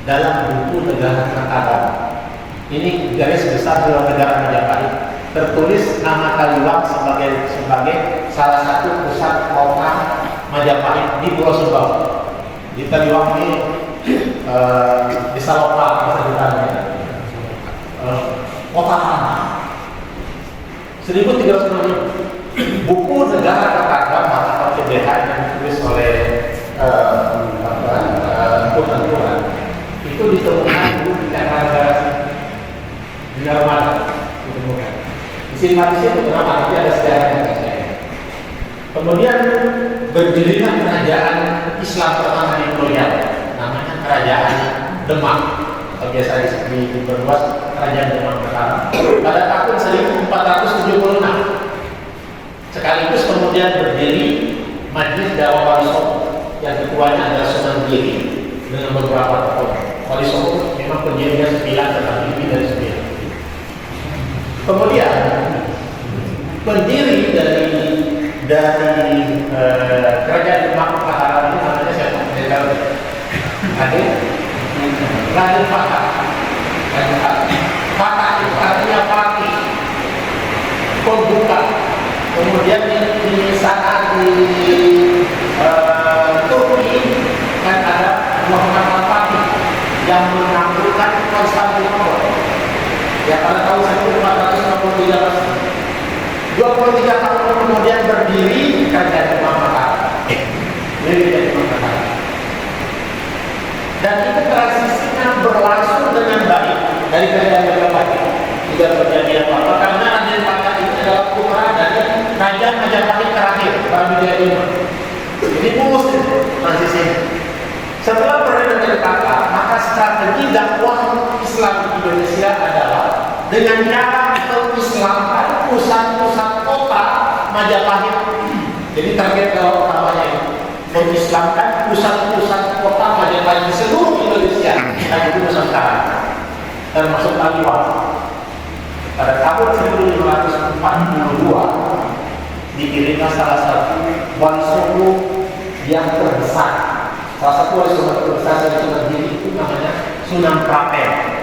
dalam buku negara Kertajaan. Ini garis besar dalam negara Majapahit. Tertulis nama Kaliwang sebagai salah satu pusat kota Majapahit di Pulau Sumbawa. Di Kaliwang ini di Salopal sebutannya. Kota mana? 1360. Buku negara Kertajaan atau CBH yang ditulis oleh Tuhan itu ditemukan di negara mana ditemukan. Disimpan di situ kenapa? Nanti ada sejarahnya. Kemudian berdirilah kerajaan Islam pertama di Pulau Jawa, namanya Kerajaan Demak, atau biasa diperluas Kerajaan Demak pertama pada tahun 1476. Sekaligus kemudian berdiri Majelis Dakwah Wali Songo yang ketuanya adalah Sunan Giri dengan beberapa tokoh. Wali Songo memang pendirinya 9 tetapi lebih dari 9. Kemudian pendiri dari Kerajaan Demak Mataram ini namanya siapa? Raden Patah. Patah itu artinya pati, pembuka. Kemudian di saat di Turki kan ada Muhammad Al-Fatih yang menaklukkan Konstantinopel. Ya pada tahun 1453 23 tahun kemudian berdiri Kerajaan Demak Mataram. Dan itu transisinya berlangsung dengan baik dari Kerajaan Majapahit. Tidak terjadi apa-apa karena Raden Patah ini adalah putra dari Raja Majapahit terakhir, Brawijaya V. Ini mulus transisinya. Setelah berada dari Patah, maka strategi dakwah Islam di Indonesia adalah dengan cara mengislamkan pusat-pusat kota Majapahit. Jadi target utamanya ini mengislamkan pusat-pusat kota Majapahit di seluruh Indonesia, itu Nusantara, termasuk Kaliwang. Pada tahun 1542 dikirimkan salah satu wali songo yang terbesar. Salah satu wali songo terbesar dari Sunan Giri itu namanya Sunan Prapen.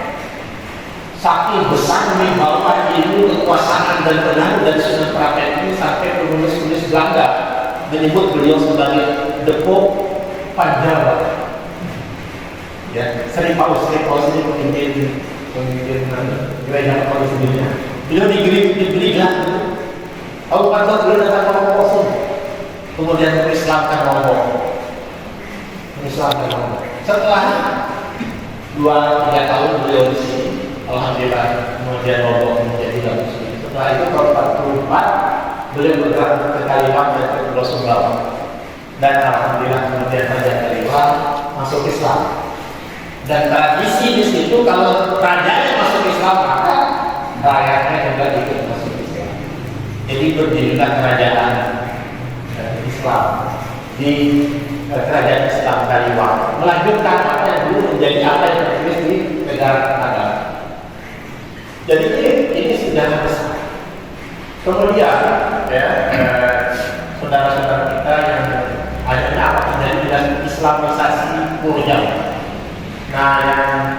Saking besar membawa ilmu, kekuasaan dan pengaruh dari Sunan Prapen ini sampai penulis-penulis Belanda menyebut beliau sebagai The Pope Panjawa. Ya, Sri Paus ini pemimpin gereja Katolik dunia. Beliau diberi gelar itu. Tahu kan beliau datang ke Romo kosong. Kemudian mengislamkan Romo. Setelah 2-3 tahun beliau di sini, alhamdulillah kemudian Romo menjadi bagus. Setelah itu tahun 44 beliau bergerak ke Kaliwang dan ke Pulau Sumbawa. Dan alhamdulillah kemudian Raja Kaliwang masuk Islam. Dan tradisi di situ kalau rajanya masuk Islam maka rakyatnya juga ikut masuk Islam. Jadi berdirilah kerajaan Islam di kerajaan Islam Kaliwang, melanjutkan apa yang dulu menjadi apa yang tertulis di negara Kertajaan. Jadi ini sejarah besar. Kemudian ya saudara-saudara kita yang akhirnya apa terjadi dengan Islamisasi Pulau Jawa. Nah,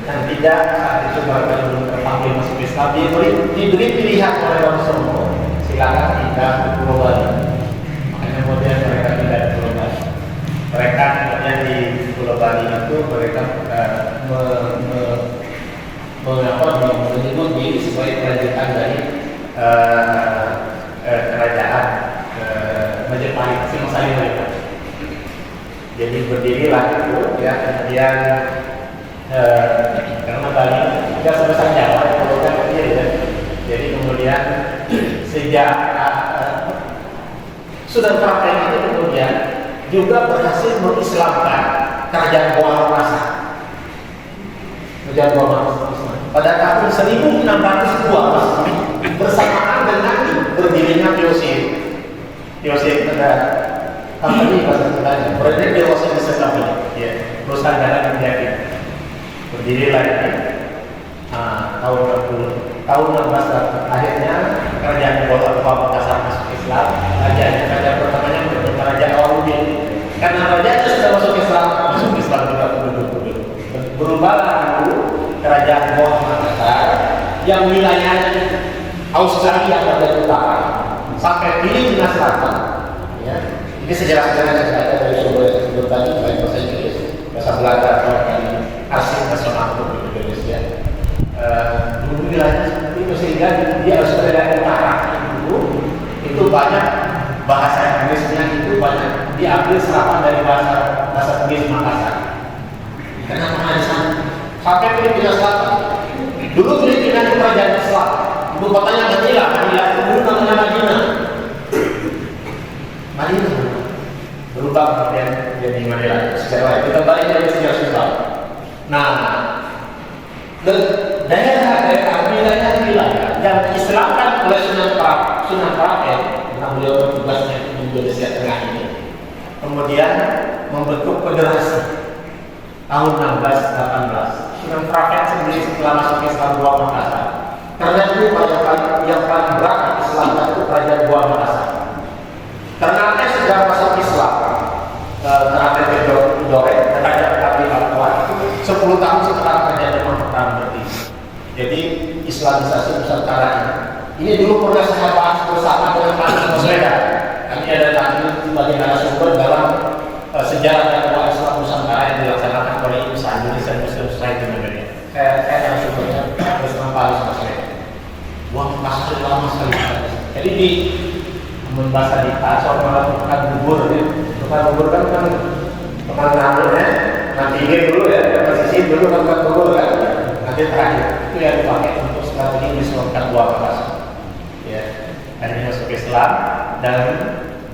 yang tidak saat itu belum terpanggil masuk Islam diberi pilihan oleh Wali Songo, silakan pindah ke Pulau Bali. Makanya kemudian mereka pindah ke Pulau Bali. Mereka kemudian di Pulau Bali itu mereka menyebut diri sebagai kelanjutan dari kerajaan Majapahit Singosari mereka. Jadi berdirilah itu ya, kemudian karena Bali tidak sebesar Jawa, Pulau kecil ya. Jadi kemudian sejak Sunan Prapen itu kemudian juga berhasil mengislamkan kerajaan Goa Masa. Kerajaan Goa Masa pada tahun 1602 bersamaan dengan berdirinya POC ada company bahasa Sundanya, Project Development Company, ya, perusahaan dana menjadi berdirilah ini tahun 1600 akhirnya kerajaan Goa Makassar masuk Islam. Kerajaan pertamanya Kerajaan Awaludin. Karena raja itu sudah masuk Islam juga penduduk berubahlah dulu kerajaan Goa Makassar yang wilayahnya Australia bagian utara sampai Filipina Selatan. Ya. Ini sejarah-sejarah yang saya baca dari sumber tadi baik bahasa Inggris, bahasa Belanda atau dari arsip nasional untuk Indonesia. Dulu wilayahnya seperti itu sehingga di Australia utara itu banyak bahasa Inggrisnya itu banyak diambil serapan dari bahasa Inggris Makassar. Kenapa di sana? Sampai Filipina Selatan. Dulu Filipina itu kerajaan Islam. Ibu kotanya Manila. Manila itu dulu namanya Madinah. Madinah berubah kemudian jadi Manila. Sekarang kita balik dari sejarah Islam. Nah, daerah-daerah wilayah yang diislamkan oleh Sunan Prapen, karena beliau bertugasnya di Indonesia Tengah ini, kemudian membentuk federasi tahun 1618. Sunan Prapen sendiri setelah masuk Islam Goa Makassar, karena itu yang paling berat Islam itu kerajaan Goa Makassar. Karena sejak masuk Islam terakhir Dore, kerajaan Abdi Lakuan itu 10 tahun setelah kerajaan Jepang pertama berdiri. Jadi Islamisasi Nusantara ini dulu pernah saya bahas bersama dengan Pak Baswedan. Kami ada tadi sebagai narasumber dalam sejarah dakwah Islam Nusantara yang dilaksanakan oleh Indonesian Muslim Society Indonesia. Saya narasumbernya bersama Pak Baswedan. Wah, masih lama sekali. Jadi di membahas di soal melakukan bubur, ya. Bukan bubur kan namanya nanti dulu ya, posisi dulu kan bubur kan, nanti terakhir itu yang dipakai untuk strategi Islamkan Goa Makassar. Ya, akhirnya masuk Islam dan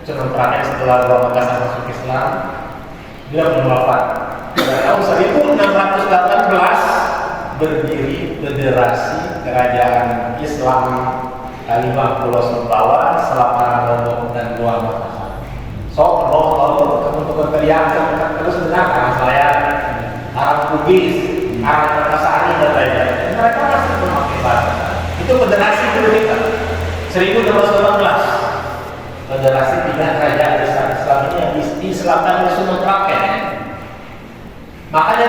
Sunan Prapen setelah Goa Makassar masuk Islam, dia wafat. Pada tahun 1618 berdiri Federasi Kerajaan Islam Lima Pulau Sumbawa, Selat Lombok dan Goa Makassar. So, kalau kamu berteriak terus dengarkan saya Arab Bugis, Arab Makassari dan lain-lain. Mereka masih memakai bahasa. Itu federasi dulu kita 1618. Federasi 3 kerajaan besar Islam ini yang diislamkan oleh Sunan Prapen. Makanya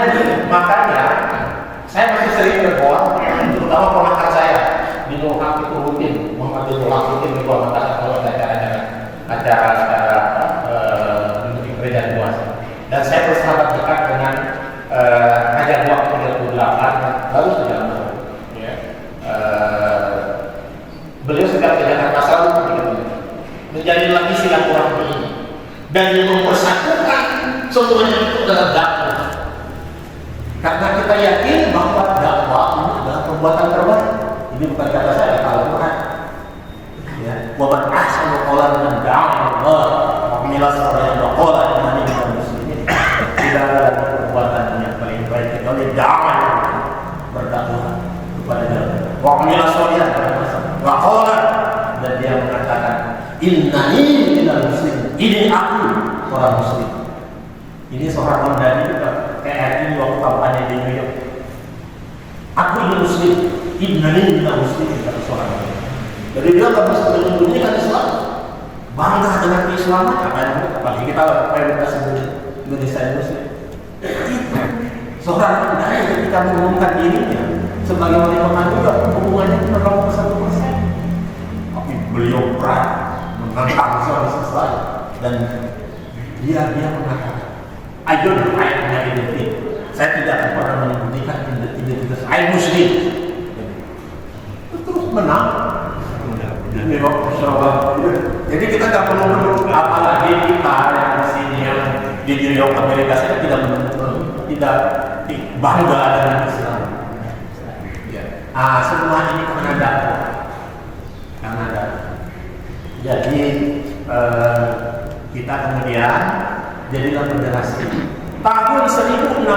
saya masih sering berdoa, terutama ponakan saya di Nurhak itu rutin, Muhammad bin Nurhak rutin di Goa Makassar kalau ada acara untuk kerajaan Goa. Dan saya bersahabat dekat dengan Raja Goa ke-38 baru saja ya. Beliau sedang menjalankan masalah menjadi lagi silaturahmi ini dan yang mempersatukan semuanya itu adalah dakwah. Karena kita yakin bahwa dakwah ini adalah perbuatan terbaik. Ini bukan kata saya, kalau Tuhan. Ya, wa man ahsanu qawlan man da'a ila Allah wa amila salihan wa qala innani minal muslimin. Tidak ada perbuatan yang paling baik kecuali dakwah, berdakwah kepada Allah. Wa amila salihan wa qala, dan dia mengatakan innani minal muslimin. Ini aku orang muslim. Ini seorang Mandani juga kayak ini waktu kampanye di New York. Aku ini muslim, innani minal muslimin, kata seorang Mandani. Jadi dia tak bisa menyembunyikan Islam, bangga dengan keislaman. Apalagi kita mayoritas Indonesia muslim. Seorang Mandani ketika mengumumkan dirinya sebagai wali kota juga, hubungannya itu 0,1%. Tapi beliau berat menentang Islam dan dia mengatakan, I don't hide my identity. Saya tidak akan pernah menyembunyikan identitas saya muslim. Terus menang. Jadi kita tidak perlu, apalagi kita yang di sini yang di New York Amerika, saya tidak bangga dengan Islam. Semua ini karena dakwah. Jadi kita kemudian jadilah federasi. Tahun 1667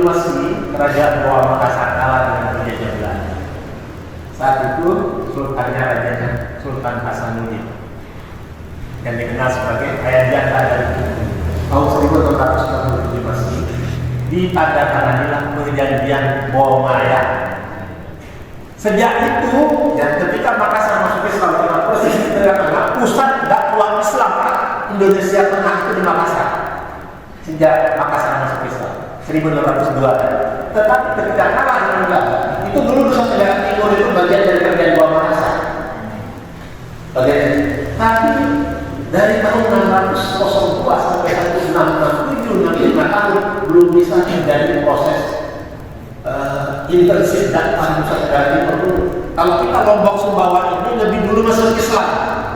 Masih, Kerajaan Goa Makassar kalah dengan penjajah Belanda. Saat itu sultannya rajanya Sultan Hasanuddin yang dikenal sebagai Ayah Janda dari tahun 1667 Masih ditandatanganilah perjanjian Bomaya. Sejak itu, dan ketika Makassar masuk Islam dengan posisi tengah pusat dakwah Islam Indonesia Tengah itu di Makassar. Sejak Makassar masuk Islam, 1602. Tetapi ketika kalah dengan Belanda, itu dulu Nusa Tenggara Timur itu bagian dari kerajaan Gua Makassar. Bagian. Tapi dari tahun 602 sampai 1667, nanti 5 tahun belum bisa terjadi proses intensif dan Nusa Tenggara Timur dulu. Kalau kita Lombok Sumbawa ini lebih dulu masuk Islam,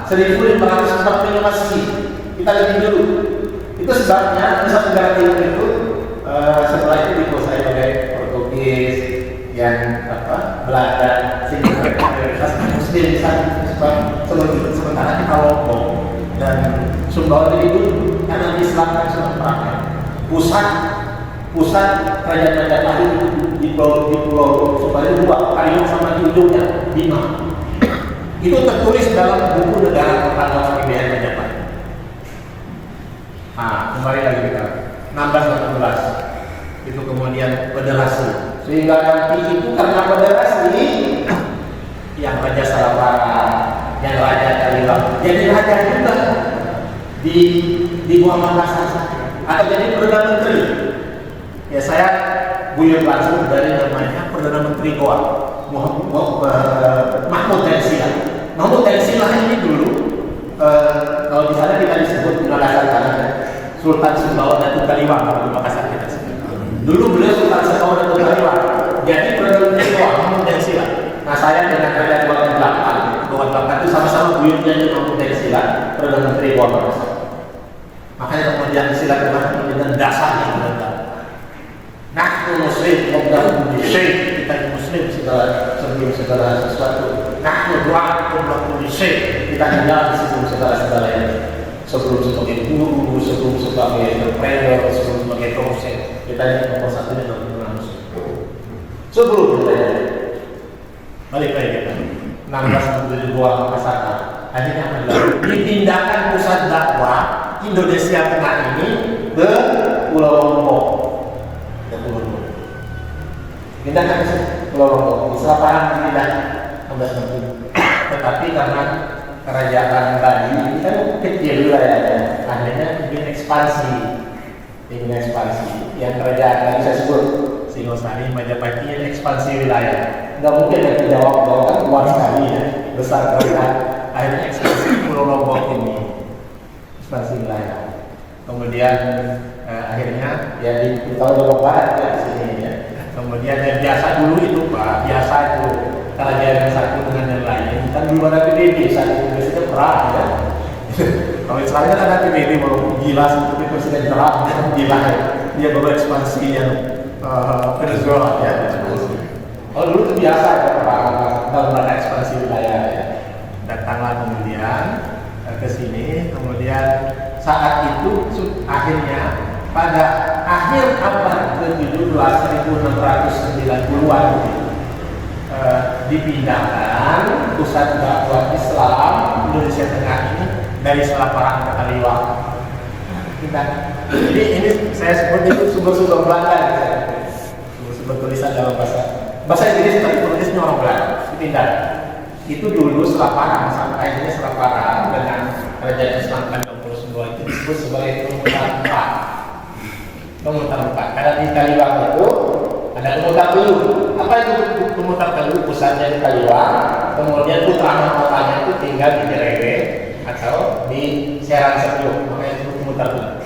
1545 Masehi. Kita lebih dulu. Itu sebabnya Nusa Tenggara Timur itu setelah itu dikuasai oleh Portugis, yang Belanda, sehingga mayoritas Muslim di sana. Sementara kita Lombok dan Sumbawa lebih dulu karena Islam kan sudah perangnya. Pusat kerajaan Majapahit itu di Pulau Sumbawa itu 2, Kalimantan sama di ujungnya 5. Itu tertulis dalam buku negara pertahanan KBRI Majapahit. Nah, kembali lagi kita 1618 itu kemudian federasi, sehingga nanti itu karena federasi yang Raja Salapara, yang Raja Kaliwang jadi raja juga di Gua Makassar atau jadi perdana menteri. Ya saya buyut langsung dari namanya perdana menteri Goa, Mahmud Tensila. Mahmud Tensila ini dulu kalau di sana kita disebut di Makassar karena Sultan Sumbawa Datuk Kaliwang. Kalau di Makassar kita sebut. Dulu beliau Sultan Sumbawa Datuk Kaliwang. Jadi perdana menteri Goa, Mahmud Tensila. Nah saya dengan kerajaan Goa itu sama-sama buyutnya di Mahmud Tensila, perdana menteri Goa Makassar. Makanya kemudian istilah kemarin dengan dasarnya benar. Nahnu muslim, qoblahu kulli syai'. Kita muslim sebelum segala sesuatu. Nahnu du'a qoblahu kulli syai'. Kita tinggal sebelum segala-galanya. Sebelum sebagai guru, sebelum sebagai entrepreneur, sebelum sebagai dosen. Kita ini nomor satunya adalah muslim. Sebelum kita balik lagi kita 1672 Makassar. Akhirnya dipindahkan pusat dakwah Indonesia Tengah ini ke Pulau Lombok. Pindahkan ke Pulau Lombok. Di Selatan pindah 1660. Tetapi karena kerajaan Bali ini kan kecil wilayahnya, akhirnya ingin ekspansi. Yang kerajaan tadi saya sebut Singosari, Majapahit ingin ekspansi wilayah. Nggak mungkin yang dijawab kan luas sekali ya, besar kerajaan. Akhirnya ekspansi Pulau Lombok ini. Ekspansi wilayah. Kemudian akhirnya ya di Pulau Lombok Barat ya di sini ya. Kemudian yang biasa dulu itu Pak, biasa itu kerajaan yang satu dengan yang lain. Kan dulu ada PBB, saat itu biasanya perang ya. Kalau Israel kan ada PBB walaupun gila seperti Presiden Trump, gila ya. Dia baru ekspansi yang Venezuela ya. Kalau dulu itu biasa ya perang, dalam rangka ekspansi wilayah ya. Datanglah kemudian ke sini, kemudian saat itu akhirnya pada akhir abad ke-17 1690-an dipindahkan pusat dakwah Islam Indonesia Tengah ini dari Selapara ke Kaliwang. Jadi ini saya sebut itu sumber-sumber Belanda, sumber tulisan dalam bahasa Inggris, tapi penulisnya orang Belanda. Dipindah. Itu dulu Selapara, sampai akhirnya Selapara dengan kerajaan Islam Kaliwang itu disebut sebagai Kemutan 4. Kemutan 4. Karena di Kaliwang itu ada Kemutan Telu. Apa itu Kemutan Telu? Pusatnya di Kaliwang, kemudian putra mahkotanya itu tinggal di Jerewe atau di Serang Serpong. Makanya itu Kemutan Telu.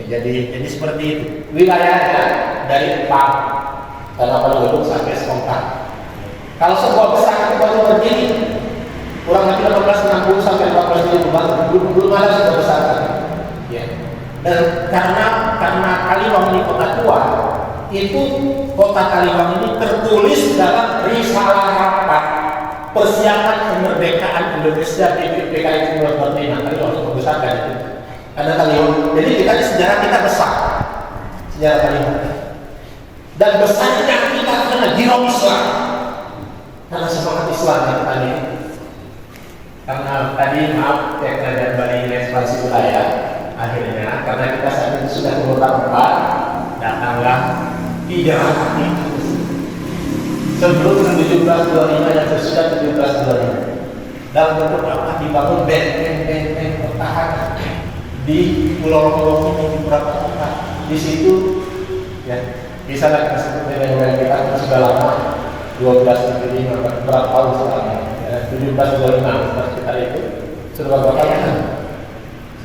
Ya, jadi seperti itu. Wilayahnya dari Pang dan Gunung sampai Songkang. Kalau sebuah besar itu baru berdiri kurang lebih 1860 sampai 1470 belum ada sebuah besar ya. Dan karena Kaliwang ini kota tua, itu kota Kaliwang ini tertulis dalam risalah rapat persiapan kemerdekaan Indonesia PKI 1945. Kaliwang itu membesarkan itu karena Kaliwang. Jadi kita sejarah kita besar, sejarah Kaliwang. Dan besarnya kita karena jirau Islam. Karena semangat Islam yang tadi, karena tadi maaf ya kerajaan Bali ekspansi wilayah, akhirnya karena kita saat itu sudah Kemutan 4, datanglah hijrah hati sebelum 1725 yang sesudah 1725 dalam bentuk apa? Dibangun benteng pertahanan di Pulau Lombok ini di beberapa tempat. Di situ Ya, bisa nggak kita sebut nilai kita sudah lama 12.5 berapa tahun sekarang? Ya, 1725 sekitar itu sudah berapa tahun?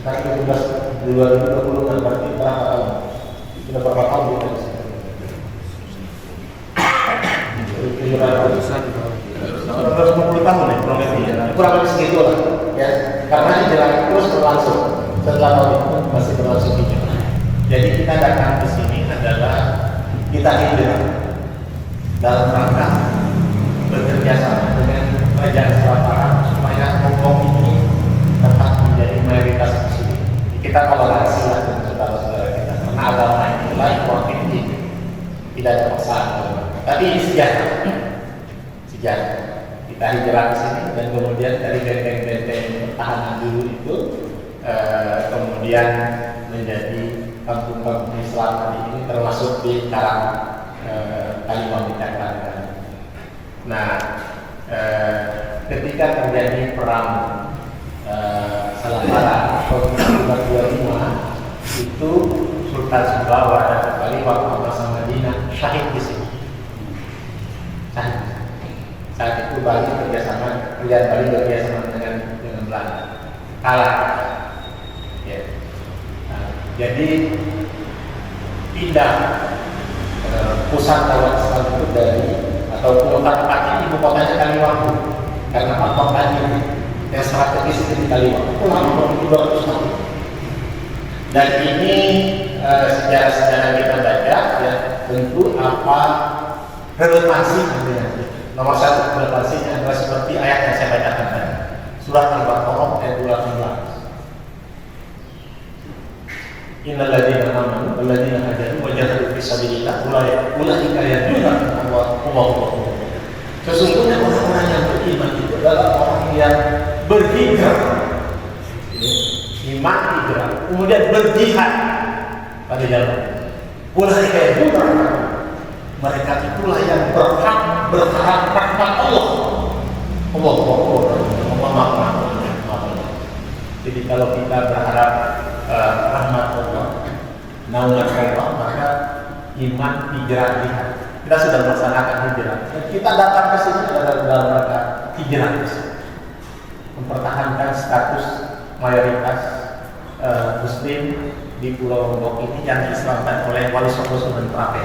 Sekarang 2026 berarti berapa tahun? Sudah berapa tahun kita di sini? 150 tahun ya kurang lebih ya. Kurang lebih segitu lah ya. Karena hijrah terus berlangsung setelah tahun itu masih berlangsung hijrah. Jadi kita datang ke sini adalah kita hijrah dalam rangka bekerja sama dengan kerajaan Selat Arab supaya Hongkong ini tetap menjadi mayoritas muslim. Kita toleransi lah dengan saudara-saudara kita karena agama ini lain wakil ini tidak ada paksaan. Tapi ini sejarah. Kita hijrah ke sini dan kemudian dari benteng-benteng pertahanan dulu itu kemudian menjadi kampung-kampung Islam ini termasuk di Karang Kalimantan Cakran. Nah, ketika terjadi perang Salamara tahun 1925 itu Sultan Sumbawa dan Khalifah Muhammad Samadina syahid di sini. Saat itu Bali kerjasama dengan Belanda kalah. Ya. Nah, jadi pindah pusat dakwah Islam itu dari atau tempat ini ibu kotanya Kaliwanggu karena patokannya yang strategis itu di Kaliwanggu itu lama 200 tahun. Dan ini sejarah-sejarah kita baca ya tentu apa relevansi dengan nomor satu relevansinya adalah seperti ayat yang saya bacakan tadi surat Al-Baqarah ayat 218. Innal ladzina amanu wal ladzina hajaru wa jahadu fi sabilillah ulaika yad'una Allahu. Sesungguhnya orang-orang yang beriman itu adalah orang yang berhijrah. Iman hijrah, kemudian berjihad pada jalan. Ulaika yad'una, mereka itulah yang berharap rahmat Allah. Allah maha. Jadi kalau kita berharap rahmat Allah, naungan Allah, maka iman hijrah jihad. Kita sudah melaksanakan hijrah. Dan kita datang ke sini adalah dalam rangka hijrah, mempertahankan status mayoritas Muslim di Pulau Lombok ini yang diislamkan oleh Wali Songo Sunan Prape.